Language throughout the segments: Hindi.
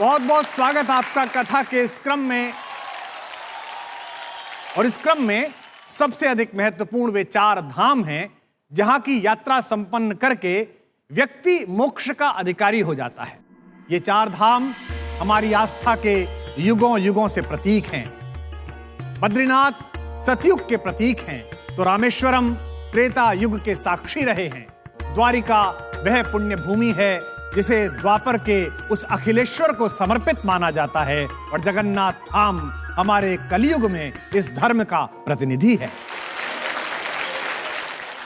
बहुत बहुत स्वागत आपका कथा के इस क्रम में। और इस क्रम में सबसे अधिक महत्वपूर्ण वे 4 धाम हैं जहां की यात्रा संपन्न करके व्यक्ति मोक्ष का अधिकारी हो जाता है। ये 4 धाम हमारी आस्था के युगों युगों से प्रतीक हैं। बद्रीनाथ सतयुग के प्रतीक हैं तो रामेश्वरम त्रेता युग के साक्षी रहे हैं। द्वारिका वह पुण्य भूमि है जिसे द्वापर के उस अखिलेश्वर को समर्पित माना जाता है और जगन्नाथ धाम हमारे कलयुग में इस धर्म का प्रतिनिधि है।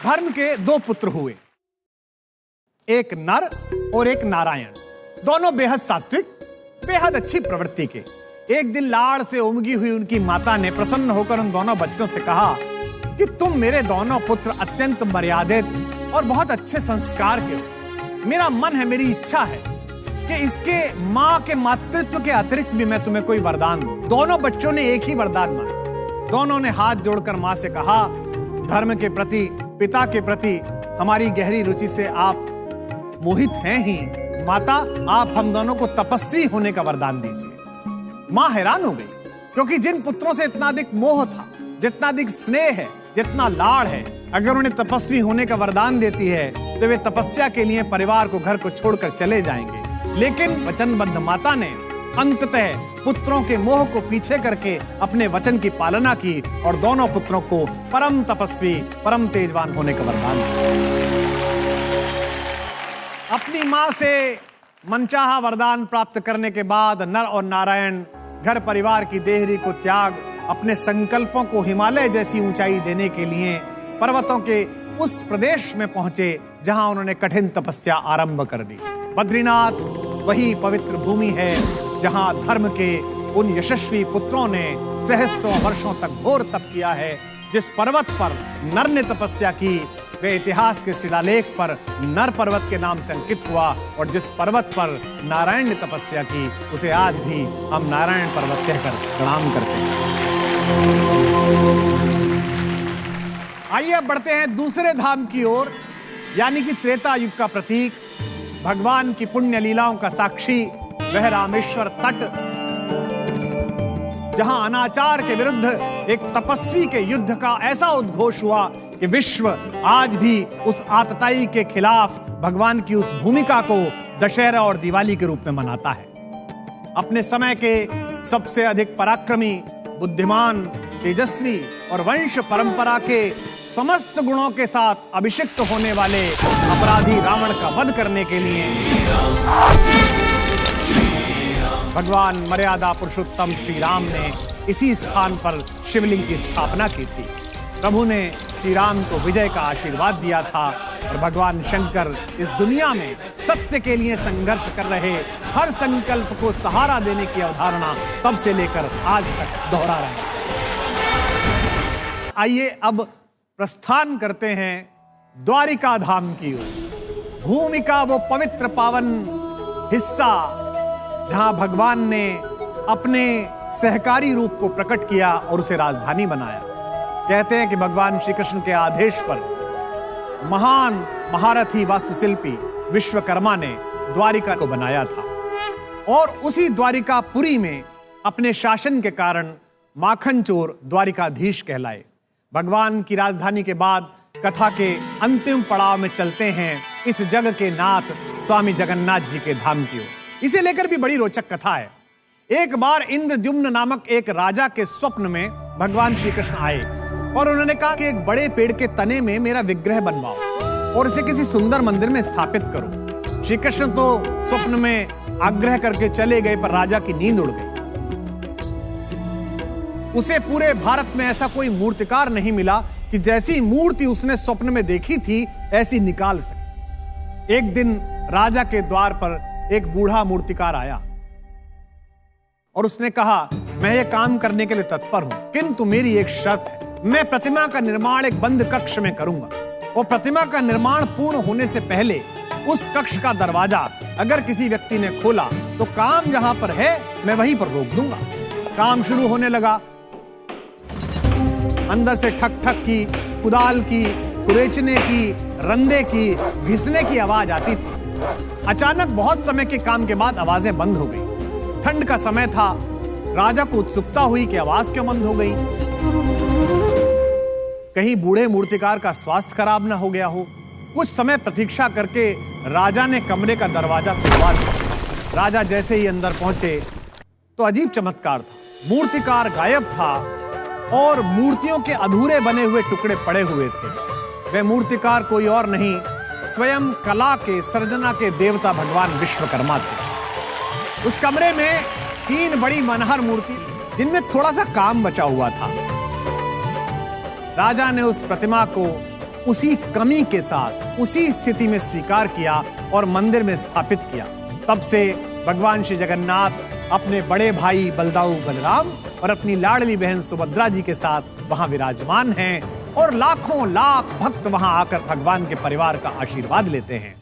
धर्म के 2 पुत्र हुए, एक नर और एक नारायण। दोनों बेहद सात्विक, बेहद अच्छी प्रवृत्ति के। एक दिन लाड़ से उमगी हुई उनकी माता ने प्रसन्न होकर उन दोनों बच्चों से कहा कि तुम मेरे दोनों पुत्र अत्यंत मर्यादित और बहुत अच्छे संस्कार के हो। मेरा मन है, मेरी इच्छा है कि इसके मां के मातृत्व के अतिरिक्त भी मैं तुम्हें कोई वरदान दूं। दोनों बच्चों ने एक ही वरदान मांगा। दोनों ने हाथ जोड़कर मां से कहा, धर्म के प्रति, पिता के प्रति हमारी गहरी रुचि से आप मोहित हैं ही। माता, आप हम दोनों को तपस्वी होने का वरदान दीजिए। मां हैरान हो गई, क्योंकि जिन पुत्रों से इतना अधिक मोह था, जितना अधिक स्नेह है, जितना लाड़ है, अगर उन्हें तपस्वी होने का वरदान देती है तो वे तपस्या के लिए परिवार को, घर को छोड़कर चले जाएंगे। लेकिन वचनबद्ध माता ने अंततः पुत्रों के मोह को पीछे करके अपने वचन की पालना की और दोनों पुत्रों को परम तपस्वी, परम तेजवान होने का वरदान दिया। अपनी मां से मनचाहा वरदान प्राप्त करने के बाद नर और नारायण घर परिवार की देहरी को त्याग अपने संकल्पों को हिमालय जैसी ऊंचाई देने के लिए पर्वतों के उस प्रदेश में पहुंचे जहां उन्होंने कठिन तपस्या आरंभ कर दी। बद्रीनाथ वही पवित्र भूमि है जहां धर्म के उन यशस्वी पुत्रों ने सहस्रों वर्षों तक घोर तप किया है। जिस पर्वत पर नर ने तपस्या की वे इतिहास के शिलालेख पर नर पर्वत के नाम से अंकित हुआ, और जिस पर्वत पर नारायण ने तपस्या की उसे आज भी हम नारायण पर्वत कहकर प्रणाम करते हैं। आइए अब बढ़ते हैं दूसरे धाम की ओर, यानी कि त्रेता युग का प्रतीक, भगवान की पुण्य लीलाओं का साक्षी वह रामेश्वर तट, जहां अनाचार के विरुद्ध एक तपस्वी के युद्ध का ऐसा उद्घोष हुआ कि विश्व आज भी उस आतताई के खिलाफ भगवान की उस भूमिका को दशहरा और दिवाली के रूप में मनाता है। अपने समय के सबसे अधिक पराक्रमी, बुद्धिमान, तेजस्वी और वंश परंपरा के समस्त गुणों के साथ अभिषिक्त होने वाले अपराधी रावण का वध करने के लिए भगवान मर्यादा पुरुषोत्तम श्री राम ने इसी स्थान पर शिवलिंग की स्थापना की थी। प्रभु ने श्री राम को विजय का आशीर्वाद दिया था और भगवान शंकर इस दुनिया में सत्य के लिए संघर्ष कर रहे हर संकल्प को सहारा देने की अवधारणा तब से लेकर आज तक दोहरा रहे हैं। आइए अब प्रस्थान करते हैं द्वारिका धाम की ओर। भूमि का वो पवित्र पावन हिस्सा जहां भगवान ने अपने सहकारी रूप को प्रकट किया और उसे राजधानी बनाया। कहते हैं कि भगवान श्री कृष्ण के आदेश पर महान महारथी वास्तुशिल्पी विश्वकर्मा ने द्वारिका को बनाया था, और उसी द्वारिकापुरी में अपने शासन के कारण माखन चोर द्वारिकाधीश कहलाए। भगवान की राजधानी के बाद कथा के अंतिम पड़ाव में चलते हैं इस जग के नाथ स्वामी जगन्नाथ जी के धाम की ओर। इसे लेकर भी बड़ी रोचक कथा है। एक बार इंद्रद्युम्न नामक एक राजा के स्वप्न में भगवान श्री कृष्ण आए और उन्होंने कहा कि एक बड़े पेड़ के तने में मेरा विग्रह बनवाओ और इसे किसी सुंदर मंदिर में स्थापित करो। श्री कृष्ण तो स्वप्न में आग्रह करके चले गए, पर राजा की नींद उड़ गई। उसे पूरे भारत में ऐसा कोई मूर्तिकार नहीं मिला कि जैसी मूर्ति उसने स्वप्न में देखी थी ऐसी निकाल सके। एक दिन राजा के द्वार पर एक बूढ़ा मूर्तिकार आया और उसने कहा, मैं ये काम करने के लिए तत्पर हूं, किंतु मेरी एक शर्त है। मैं प्रतिमा का निर्माण एक बंद कक्ष में करूंगा और प्रतिमा का निर्माण पूर्ण होने से पहले उस कक्ष का दरवाजा अगर किसी व्यक्ति ने खोला तो काम जहां पर है मैं वहीं पर रोक दूंगा। काम शुरू होने लगा। अंदर से ठक ठक की, कुदाल की, खुरेचने की, रंदे की, घिसने की आवाज आती थी। अचानक बहुत समय के काम के बाद आवाजें बंद हो गई। ठंड का समय था। राजा को उत्सुकता हुई कि आवाज क्यों बंद हो गई। कहीं बूढ़े मूर्तिकार का स्वास्थ्य खराब ना हो गया हो। कुछ समय प्रतीक्षा करके राजा ने कमरे का दरवाजा खुलवा दिया। राजा जैसे ही अंदर पहुंचे तो अजीब चमत्कार था। मूर्तिकार गायब था और मूर्तियों के अधूरे बने हुए टुकड़े पड़े हुए थे। वह मूर्तिकार कोई और नहीं, स्वयं कला के सर्जना के देवता भगवान विश्वकर्मा थे। उस कमरे में 3 बड़ी मनहर मूर्ति, जिनमें थोड़ा सा काम बचा हुआ था। राजा ने उस प्रतिमा को उसी कमी के साथ उसी स्थिति में स्वीकार किया और मंदिर में स्थापित किया। तब से भगवान श्री जगन्नाथ अपने बड़े भाई बलदाऊ बलराम और अपनी लाडली बहन सुभद्रा जी के साथ वहां विराजमान हैं और लाखों लाख भक्त वहां आकर भगवान के परिवार का आशीर्वाद लेते हैं।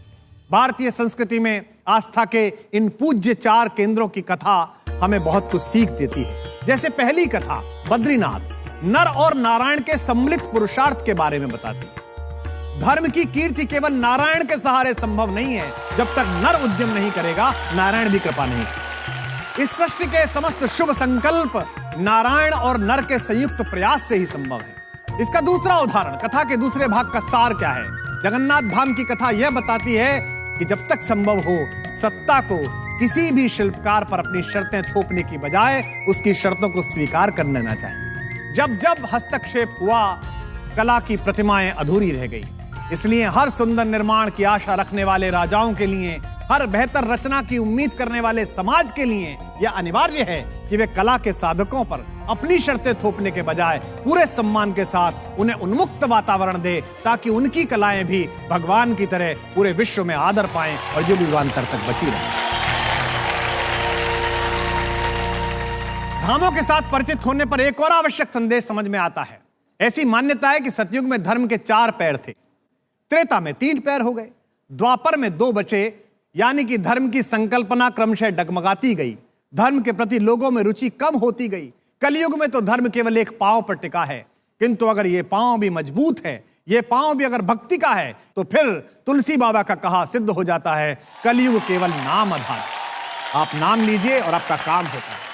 भारतीय संस्कृति में आस्था के इन पूज्य 4 केंद्रों की कथा हमें बहुत कुछ सीख देती है। जैसे पहली कथा बद्रीनाथ नर और नारायण के सम्मिलित पुरुषार्थ के बारे में बताती है। धर्म की कीर्ति केवल नारायण के सहारे संभव नहीं है। जब तक नर उद्यम नहीं करेगा, नारायण भी कृपा नहीं करेगा। इस सृष्टि के समस्त शुभ संकल्प नारायण और नर के संयुक्त प्रयास से ही संभव है। इसका दूसरा उदाहरण, कथा के दूसरे भाग का सार क्या है। जगन्नाथ धाम की कथा यह बताती है कि जब तक संभव हो, सत्ता को किसी भी शिल्पकार पर अपनी शर्तें थोपने की बजाय उसकी शर्तों को स्वीकार कर लेना चाहिए। जब जब हस्तक्षेप हुआ, कला की प्रतिमाएं अधूरी रह गई। इसलिए हर सुंदर निर्माण की आशा रखने वाले राजाओं के लिए, हर बेहतर रचना की उम्मीद करने वाले समाज के लिए यह अनिवार्य है कि वे कला के साधकों पर अपनी शर्तें थोपने के बजाय पूरे सम्मान के साथ उन्हें उन्मुक्त वातावरण दे, ताकि उनकी कलाएं भी भगवान की तरह पूरे विश्व में आदर पाएं और युगांतर तक बची रहें। धामों के साथ परिचित होने पर एक और आवश्यक संदेश समझ में आता है। ऐसी मान्यता है कि सतयुग में धर्म के 4 पैर थे, त्रेता में 3 पैर हो गए, द्वापर में 2 बचे, यानी कि धर्म की संकल्पना क्रमशः डगमगाती गई। धर्म के प्रति लोगों में रुचि कम होती गई। कलयुग में तो धर्म केवल एक पांव पर टिका है, किंतु अगर ये पांव भी मजबूत है, ये पांव भी अगर भक्ति का है, तो फिर तुलसी बाबा का कहा सिद्ध हो जाता है, कलयुग केवल नाम आधार। आप नाम लीजिए और आपका काम होता है।